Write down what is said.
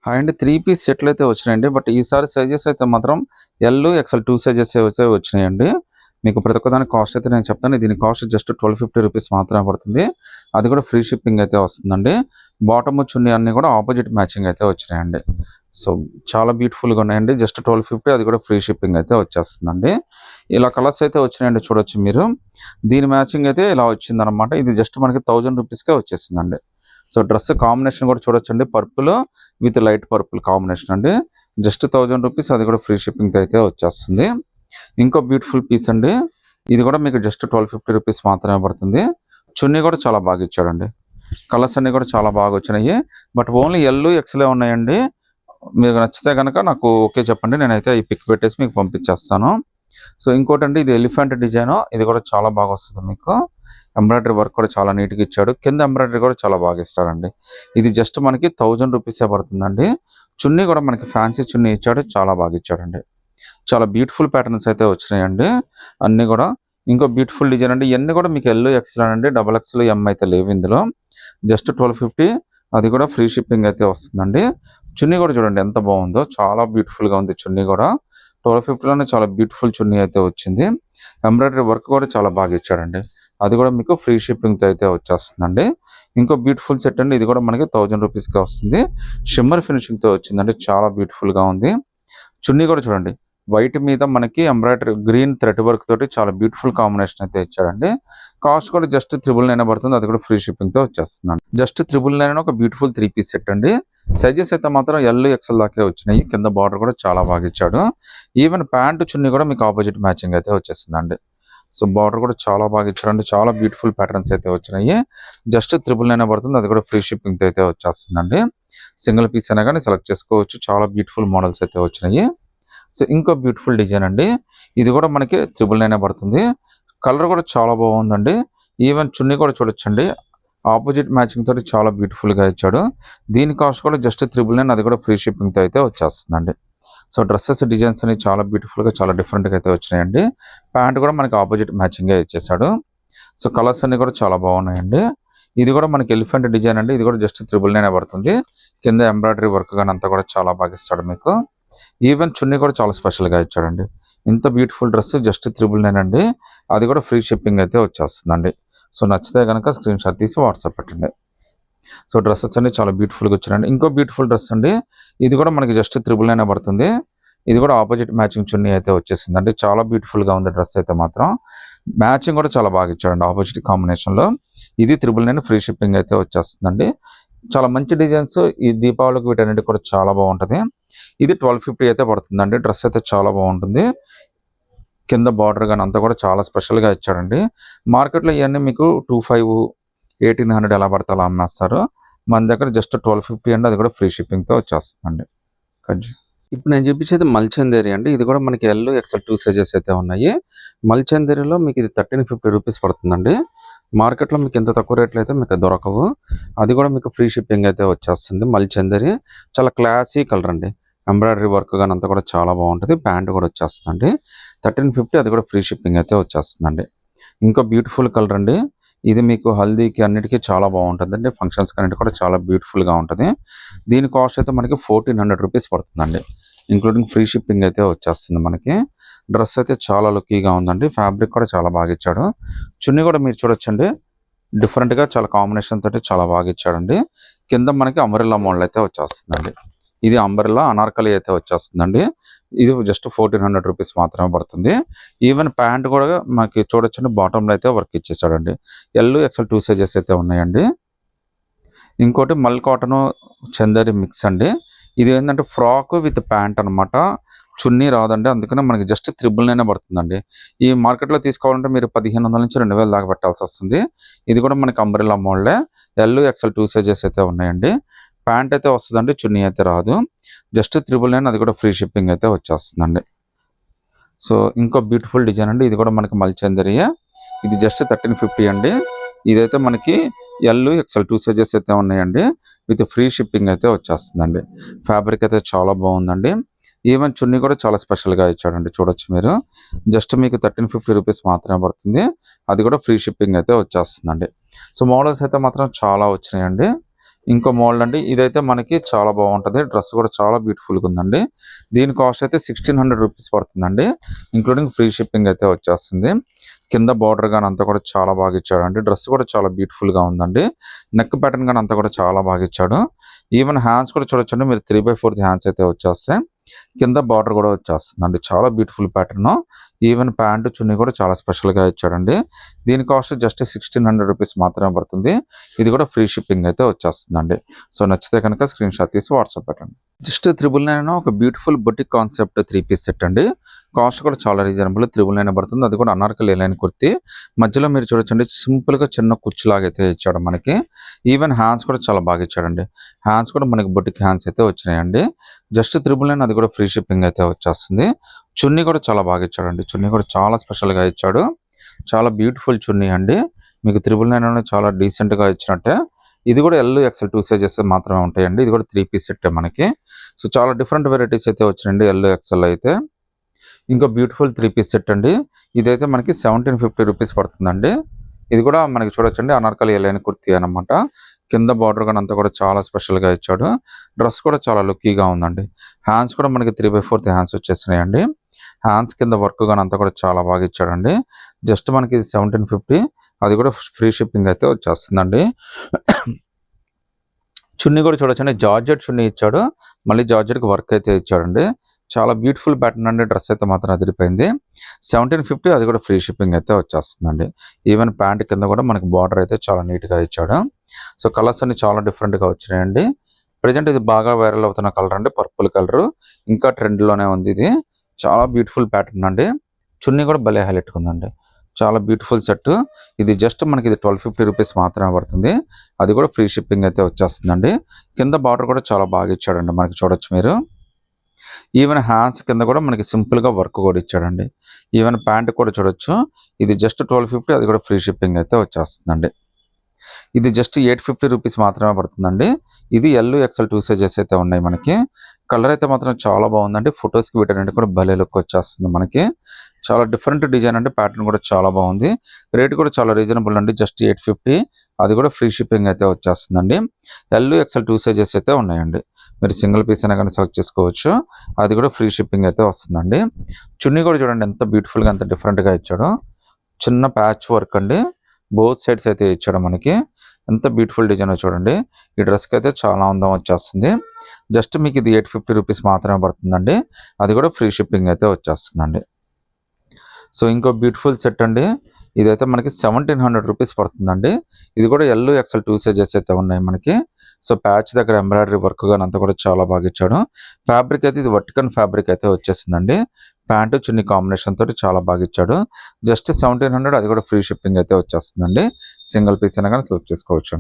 Hi అండి. 3 piece సెట్‌లయితే వచ్చినాయండి. But ఈసారి సైజెస్ అయితే మాత్రం ఎల్, ఎక్స్‌ఎల్ 2 సైజెస్ అయితే వచ్చినాయండి. మీకు ప్రతి ఒక్కదానికి కాస్ట్ అయితే నేను చెప్తాను. దీని కాస్ట్ జస్ట్ ₹1250 మాత్రమే పడుతుంది. అది కూడా ఫ్రీ షిప్పింగ్ అయితే వస్తుందండి. బాటమ్, చున్నీ అన్నీ కూడా ఆపోజిట్ మ్యాచింగ్ అయితే వచ్చినాయండి. సో, చాలా బ్యూటిఫుల్‌గా ఉన్నాయండి. జస్ట్ 1250 అది కూడా ఫ్రీ షిప్పింగ్ అయితే వచ్చేస్తుందండి. ఇలా కలర్స్ అయితే వచ్చినాయండి చూడొచ్చు మీరు. దీని మ్యాచింగ్ అయితే ఇలా వచ్చిందనమాట. ఇది జస్ట్ మనకి ₹1000కే వచ్చేసిందండి. సో, డ్రెస్ కాంబినేషన్ కూడా చూడొచ్చండి. Purple with light purple combination అండి. జస్ట్ ₹1000 అది కూడా ఫ్రీ షిప్పింగ్‌తో అయితే వచ్చేస్తుంది. ఇంకో బ్యూటిఫుల్ పీస్ అండి. ఇది కూడా మీకు జస్ట్ ₹1250 మాత్రమే పడుతుంది. చున్నీ కూడా చాలా బాగా ఇచ్చాడండి. కలర్స్ అన్నీ కూడా చాలా బాగా వచ్చినాయి. బట్ ఓన్లీ ఎల్, ఎక్స్‌లే ఉన్నాయండి. మీకు నచ్చితే గనక నాకు ఓకే చెప్పండి. నేనైతే ఈ పిక్ పెట్టేసి మీకు పంపించేస్తాను. సో, ఇంకోటండి ఇది ఎలిఫెంట్ డిజైను. ఇది కూడా చాలా బాగా వస్తుంది మీకు. ఎంబ్రాయిడరీ వర్క్ కూడా చాలా నీట్‌గా ఇచ్చాడు. కింద ఎంబ్రాయిడరీ కూడా చాలా బాగా ఇస్తాడండి. ఇది జస్ట్ మనకి ₹1000 పడుతుందండి. చున్నీ కూడా మనకి ఫ్యాన్సీ చున్నీ ఇచ్చాడు. చాలా బాగా ఇచ్చాడండి. చాలా బ్యూటిఫుల్ ప్యాటర్న్స్ అయితే వచ్చినాయండి అన్నీ కూడా. ఇంకో బ్యూటిఫుల్ డిజైన్ అండి. ఇయన్నీ కూడా మీకు ఎల్, ఎక్స్‌ఎల్ అండి. డబుల్ ఎక్స్‌ఎల్, ఎం అయితే లేవు ఇందులో. జస్ట్ 1250 అది కూడా ఫ్రీ షిప్పింగ్ అయితే వస్తుందండి. చున్నీ కూడా చూడండి ఎంత బాగుందో. చాలా బ్యూటిఫుల్‌గా ఉంది చున్నీ కూడా. 1250లోనే చాలా బ్యూటిఫుల్ చున్నీ అయితే వచ్చింది. ఎంబ్రాయిడరీ వర్క్ కూడా చాలా బాగా ఇచ్చాడండి. అది కూడా మీకు ఫ్రీ షిప్పింగ్‌తో అయితే వచ్చేస్తుందండి. ఇంకో బ్యూటిఫుల్ సెట్ అండి. ఇది కూడా మనకి ₹1000కే వస్తుంది. షిమ్మర్ ఫినిషింగ్‌తో వచ్చిందండి. చాలా బ్యూటిఫుల్‌గా ఉంది. చున్నీ కూడా చూడండి. వైట్ మీద మనకి ఎంబ్రాయిడరీ గ్రీన్ థ్రెడ్ వర్క్ తోటి చాలా బ్యూటిఫుల్ కాంబినేషన్ అయితే ఇచ్చాడండి. కాస్ట్ కూడా జస్ట్ 999 పడుతుంది. అది కూడా ఫ్రీ షిప్పింగ్‌తో వచ్చేస్తుందండి. జస్ట్ 999 ఒక బ్యూటిఫుల్ 3 పీస్ సెట్ అండి. సైజెస్ అయితే మాత్రం ఎల్, ఎక్స్ఎల్ దాకే వచ్చినాయి. కింద బార్డర్ కూడా చాలా బాగా ఇచ్చాడు. ఈవెన్ ప్యాంట్, చున్నీ కూడా మీకు ఆపోజిట్ మ్యాచింగ్ అయితే వచ్చేసిందండి. సో, బార్డర్ కూడా చాలా బాగా ఇచ్చాడండి. చాలా బ్యూటిఫుల్ ప్యాటర్న్స్ అయితే వచ్చినాయి. జస్ట్ 999 పడుతుంది. అది కూడా ఫ్రీ షిప్పింగ్‌తో అయితే వచ్చేస్తుందండి. సింగిల్ పీస్ అయినా కానీ సెలెక్ట్ చేసుకోవచ్చు. చాలా బ్యూటిఫుల్ మోడల్స్ అయితే వచ్చినాయి. సో, ఇంకో బ్యూటిఫుల్ డిజైన్ అండి. ఇది కూడా మనకి 999 పడుతుంది. కలర్ కూడా చాలా బాగుందండి. ఈవెన్ చున్నీ కూడా చూడొచ్చండి. ఆపోజిట్ మ్యాచింగ్ తోటి చాలా బ్యూటిఫుల్‌గా ఇచ్చాడు. దీని కాస్ట్ కూడా జస్ట్ 999 అది కూడా ఫ్రీ షిప్పింగ్‌తో అయితే వచ్చేస్తుందండి. సో, డ్రెసెస్ డిజైన్స్ అనేవి చాలా బ్యూటిఫుల్‌గా చాలా డిఫరెంట్‌గా అయితే వచ్చినాయండి. ప్యాంట్ కూడా మనకి ఆపోజిట్ మ్యాచింగే ఇచ్చేసాడు. సో, కలర్స్ అన్నీ కూడా చాలా బాగున్నాయండి. ఇది కూడా మనకి ఎలిఫెంట్ డిజైన్ అండి. ఇది కూడా జస్ట్ 999 పడుతుంది. కింద ఎంబ్రాయిడరీ వర్క్ గాని అంతా కూడా చాలా బాగా ఇస్తాడు మీకు. ఈవెన్ చున్నీ కూడా చాలా స్పెషల్‌గా ఇచ్చాడండి. ఇంత బ్యూటిఫుల్ డ్రెస్ జస్ట్ 999 అండి. అది కూడా ఫ్రీ షిప్పింగ్ అయితే వచ్చేస్తుందండి. సో, నచ్చితే గనక స్క్రీన్ షాట్ తీసి వాట్సాప్ పెట్టండి. సో, డ్రెసెస్ అన్ని చాలా బ్యూటిఫుల్‌గా వచ్చాయండి. ఇంకో బ్యూటిఫుల్ డ్రెస్ అండి. ఇది కూడా మనకి జస్ట్ 999 పడుతుంది. ఇది కూడా ఆపోజిట్ మ్యాచింగ్ చున్నీ అయితే వచ్చేసిందండి. చాలా బ్యూటిఫుల్‌గా ఉంది డ్రెస్ అయితే మాత్రం. మ్యాచింగ్ కూడా చాలా బాగా ఇచ్చాడండి ఆపోజిట్ కాంబినేషన్‌లో. ఇది 999 ఫ్రీ షిప్పింగ్ అయితే వచ్చేస్తుందండి. చాలా మంచి డిజైన్స్ ఈ దీపావళికి వీటన్నిటికి కూడా చాలా బాగుంటది. ఇది 1250 అయితే పడుతుందండి. డ్రెస్ అయితే చాలా బాగుంటుంది. కింద బార్డర్ గాని అంతా కూడా చాలా స్పెషల్‌గా ఇచ్చాడండి. మార్కెట్‌లో ఇయన్నీ మీకు 25, 1800 ఎలా పడితే అలా అమ్మేస్తారు. మన దగ్గర జస్ట్ 1250 అండి. అది కూడా ఫ్రీ షిప్పింగ్‌తో వచ్చేస్తుందండి. ఇప్పుడు నేను చూపించేది మల్చందేరి అండి. ఇది కూడా మనకి ఎల్, ఎక్స్ఎల్ 2 సైజెస్ అయితే ఉన్నాయి. మల్చందేరిలో మీకు ఇది ₹1350 పడుతుందండి. మార్కెట్‌లో మీకు ఇంత తక్కువ రేట్‌లో అయితే మీకు దొరకవు. అది కూడా మీకు ఫ్రీ షిప్పింగ్ అయితే వచ్చేస్తుంది. మల్చందేరి చాలా క్లాసీ కలర్ అండి. ఎంబ్రాయిడరీ వర్క్ గాని అంతా కూడా చాలా బాగుంటది. ప్యాంట్ కూడా వచ్చేస్తుందండి. 1350 అది కూడా ఫ్రీ షిప్పింగ్ అయితే వచ్చేస్తుందండి. ఇంకో బ్యూటిఫుల్ కలర్ అండి. ఇది మీకు హల్దీకి అన్నిటికీ చాలా బాగుంటుందండి. ఫంక్షన్స్‌కి అన్నిటికి కూడా చాలా బ్యూటిఫుల్‌గా ఉంటది. దీని కాస్ట్ అయితే మనకి ₹1400 పడుతుందండి. ఇంక్లూడింగ్ ఫ్రీ షిప్పింగ్ అయితే వచ్చేస్తుంది మనకి. డ్రెస్ అయితే చాలా లుక్కీగా ఉందండి. ఫ్యాబ్రిక్ కూడా చాలా బాగా ఇచ్చాడు. చున్నీ కూడా మీరు చూడొచ్చండి. డిఫరెంట్‌గా చాలా కాంబినేషన్ తోటి చాలా బాగా ఇచ్చాడండి. కింద మనకి అంబ్రెల్లా మోడల్ అయితే వచ్చేస్తుందండి. ఇది అంబ్రెల్లా అనార్కలి అయితే వచ్చేస్తుందండి. ఇది జస్ట్ ₹1400 మాత్రమే పడుతుంది. ఈవెన్ ప్యాంట్ కూడా మనకి చూడొచ్చండి. బాటమ్‌లో అయితే వర్క్ ఇచ్చేసాడండి. ఎల్, ఎక్స్ఎల్ 2 సైజెస్ అయితే ఉన్నాయండి. ఇంకోటి మల్ కాటను, చందేరి మిక్స్ అండి. ఇది ఏంటంటే ఫ్రాక్ విత్ ప్యాంట్ అనమాట. చున్నీ రాదండి. అందుకనే మనకి జస్ట్ 999 పడుతుందండి. ఈ మార్కెట్‌లో తీసుకోవాలంటే మీరు 1500 నుంచి 2000 దాకా పెట్టాల్సొస్తుంది. ఇది కూడా మనకి అంబ్రెల్లా మోడలే. ఎల్, ఎక్స్ఎల్ 2 సైజెస్ అయితే ఉన్నాయండి. ప్యాంట్ అయితే వస్తదండి. చున్నీ అయితే రాదు. జస్ట్ 999 అది కూడా ఫ్రీ షిప్పింగ్ అయితే వచ్చేస్తుందండి. సో, ఇంకో బ్యూటిఫుల్ డిజైన్ అండి. ఇది కూడా మనకి మల్చందరియే. ఇది జస్ట్ 1350 అండి. ఇదైతే మనకి ఎల్, ఎక్స్ఎల్ 2 సైజెస్ అయితే ఉన్నాయండి. విత్ ఫ్రీ షిప్పింగ్ అయితే వచ్చేస్తుందండి. ఫ్యాబ్రిక్ అయితే చాలా బాగుందండి. ఈవెన్ చున్నీ కూడా చాలా స్పెషల్‌గా ఇచ్చాడండి. చూడొచ్చు మీరు. జస్ట్ మీకు ₹1350 మాత్రమే పడుతుంది. అది కూడా ఫ్రీ షిప్పింగ్ అయితే వచ్చేస్తుందండి. సో, మోడల్స్ అయితే మాత్రం చాలా వచ్చినాయండి. ఇంకో మోడల్ అండి, ఇదైతే మనకి చాలా బాగుంటుంది. డ్రెస్ కూడా చాలా బ్యూటిఫుల్గా ఉందండి. దీని కాస్ట్ అయితే 1600 రూపీస్ పడుతుందండి, ఇంక్లూడింగ్ ఫ్రీ షిప్పింగ్ అయితే వచ్చేస్తుంది. కింద బార్డర్ కానీ అంతా కూడా చాలా బాగా ఇచ్చాడండి. డ్రెస్ కూడా చాలా బ్యూటిఫుల్గా ఉందండి. నెక్ ప్యాటర్న్ కానీ అంతా కూడా చాలా బాగా ఇచ్చాడు. ఈవెన్ హ్యాండ్స్ కూడా చూడొచ్చండి మీరు, 3/4 హ్యాండ్స్ అయితే వచ్చేస్తాయి. కింద బార్డర్ కూడా వచ్చేస్తుందండి, చాలా బ్యూటిఫుల్ ప్యాటర్న్. ఈవెన్ ప్యాంటు చున్నీ కూడా చాలా స్పెషల్గా ఇచ్చాడండి. దీని కాస్ట్ జస్ట్ 1600 రూపీస్ మాత్రమే పడుతుంది. ఇది కూడా ఫ్రీ షిప్పింగ్ అయితే వచ్చేస్తుందండి. సో నచ్చితే కనుక స్క్రీన్ షాట్ తీసి వాట్సాప్ పెట్టండి. జస్ట్ 999 ఒక beautiful boutique concept 3 piece set అండి. కాస్ట్ కూడా చాలా రీజనబుల్, 999 పడుతుంది. అది కూడా అనార్కలి లైన్ కుర్తి. మధ్యలో మీరు చూడొచ్చండి సింపుల్గా చిన్న కుచ్చులాగా అయితే ఇచ్చాడు మనకి. ఈవెన్ హ్యాండ్స్ కూడా చాలా బాగా ఇచ్చాడండి. హ్యాండ్స్ కూడా మనకి బొటిక్ హ్యాండ్స్ అయితే వచ్చినాయండి. జస్ట్ 999, అది కూడా ఫ్రీ షిప్పింగ్ అయితే వచ్చేస్తుంది. చున్నీ కూడా చాలా బాగా ఇచ్చాడండి. చున్నీ కూడా చాలా స్పెషల్గా ఇచ్చాడు. చాలా బ్యూటిఫుల్ చున్నీ అండి. మీకు 999 చాలా డీసెంట్గా ఇచ్చినట్టే. ఇది కూడా ఎల్ ఎక్స్ఎల్ 2 సైజెస్ మాత్రమే ఉంటాయండి. ఇది కూడా 3 పీస్ సెట్ మనకి. సో చాలా డిఫరెంట్ వెరైటీస్ అయితే వచ్చినాయండి ఎల్ ఎక్స్ఎల్ అయితే. ఇంకో బ్యూటిఫుల్ 3 పీస్ సెట్ అండి. ఇదైతే మనకి 1750 రూపీస్ పడుతుందండి. ఇది కూడా మనకి చూడొచ్చండి అనార్కలి లైన్ కుర్తీ అనమాట. కింద బార్డర్ కానీ అంతా కూడా చాలా స్పెషల్గా ఇచ్చాడు. డ్రెస్ కూడా చాలా లుక్కీగా ఉందండి. హ్యాండ్స్ కూడా మనకి 3/4 హ్యాండ్స్ వచ్చేసినాయండి. హ్యాండ్స్ కింద వర్క్ కానీ అంతా కూడా చాలా బాగా ఇచ్చాడండి. జస్ట్ మనకి 1750, అది కూడా ఫ్రీ షిప్పింగ్ అయితే వచ్చేస్తుందండి. చున్నీ కూడా చూడొచ్చండి, జార్జెట్ చున్నీ ఇచ్చాడు. మళ్ళీ జార్జెట్కి వర్క్ అయితే ఇచ్చాడండి. చాలా బ్యూటిఫుల్ ప్యాటర్న్ అండి. డ్రెస్ అయితే మాత్రం అదిరిపోయింది. 1750, అది కూడా ఫ్రీ షిప్పింగ్ అయితే వచ్చేస్తుందండి. ఈవెన్ ప్యాంట్ కింద కూడా మనకి బార్డర్ అయితే చాలా నీట్గా ఇచ్చాడు. సో కలర్స్ అన్ని చాలా డిఫరెంట్గా వచ్చినాయండి. ప్రజెంట్ ఇది బాగా వైరల్ అవుతున్న కలర్ అండి, పర్పుల్ కలర్. ఇంకా ట్రెండ్లోనే ఉంది ఇది. చాలా బ్యూటిఫుల్ ప్యాటర్న్ అండి. చున్నీ కూడా భలే హైలైట్ ఉందండి. చాలా బ్యూటిఫుల్ సెట్. ఇది జస్ట్ మనకి ఇది 1250 రూపీస్ మాత్రమే పడుతుంది. అది కూడా ఫ్రీ షిప్పింగ్ అయితే వచ్చేస్తుందండి. కింద బార్డర్ కూడా చాలా బాగా ఇచ్చాడండి, మనకి చూడొచ్చు మీరు. ఈవెన్ హ్యాండ్స్ కింద కూడా మనకి సింపుల్గా వర్క్ కూడా ఇచ్చాడండి. ఈవెన్ ప్యాంట్ కూడా చూడొచ్చు. ఇది జస్ట్ 1250, అది కూడా ఫ్రీ షిప్పింగ్ అయితే వచ్చేస్తుందండి. ఇది జస్ట్ 850 రూపీస్ మాత్రమే పడుతుందండి. ఇది ఎల్ ఎక్స్ఎల్ 2 సైజెస్ అయితే ఉన్నాయి మనకి. కలర్ అయితే మాత్రం చాలా బాగుందండి. ఫొటోస్కి వీటన్నిటి కూడా భలే లుక్ వచ్చేస్తుంది మనకి. చాలా డిఫరెంట్ డిజైన్ అండి. ప్యాటర్న్ కూడా చాలా బాగుంది. రేట్ కూడా చాలా రీజనబుల్ అండి, జస్ట్ 850. అది కూడా ఫ్రీ షిప్పింగ్ అయితే వచ్చేస్తుందండి. ఎల్ ఎక్స్ఎల్ 2 సైజెస్ అయితే ఉన్నాయండి. మీరు సింగిల్ పీస్ అయినా కానీ సెలెక్ట్ చేసుకోవచ్చు. అది కూడా ఫ్రీ షిప్పింగ్ అయితే వస్తుందండి. చున్నీ కూడా చూడండి ఎంత బ్యూటిఫుల్గా, ఎంత డిఫరెంట్గా ఇచ్చాడో. చిన్న ప్యాచ్ వర్క్ అండి, బోత్ సైడ్స్ అయితే ఇచ్చాడు మనకి. ఎంత బ్యూటిఫుల్ డిజైన్ చూడండి. ఈ డ్రెస్కి అయితే చాలా అందం వచ్చేస్తుంది. జస్ట్ మీకు ఇది 850 రూపీస్ మాత్రమే పడుతుందండి. అది కూడా ఫ్రీ షిప్పింగ్ అయితే వచ్చేస్తుందండి. సో ఇంకో బ్యూటిఫుల్ సెట్ అండి. ఇదైతే మనకి 1700 రూపీస్ పడుతుందండి. ఇది కూడా ఎల్ ఎక్స్ఎల్ 2 సైజెస్ అయితే ఉన్నాయి మనకి. సో ప్యాచ్ దగ్గర ఎంబ్రాయిడరీ వర్క్ కానీ అంతా కూడా చాలా బాగా ఇచ్చాడు. ఫ్యాబ్రిక్ అయితే ఇది వర్టికన్ ఫ్యాబ్రిక్ అయితే వచ్చేసిందండి. ప్యాంటు చున్నీ కాంబినేషన్ తోటి చాలా బాగా ఇచ్చాడు. జస్ట్ 1700, అది కూడా ఫ్రీ షిప్పింగ్ అయితే వచ్చేస్తుందండి. సింగిల్ పీస్ అయినా కానీ సెలెక్ట్ చేసుకోవచ్చు.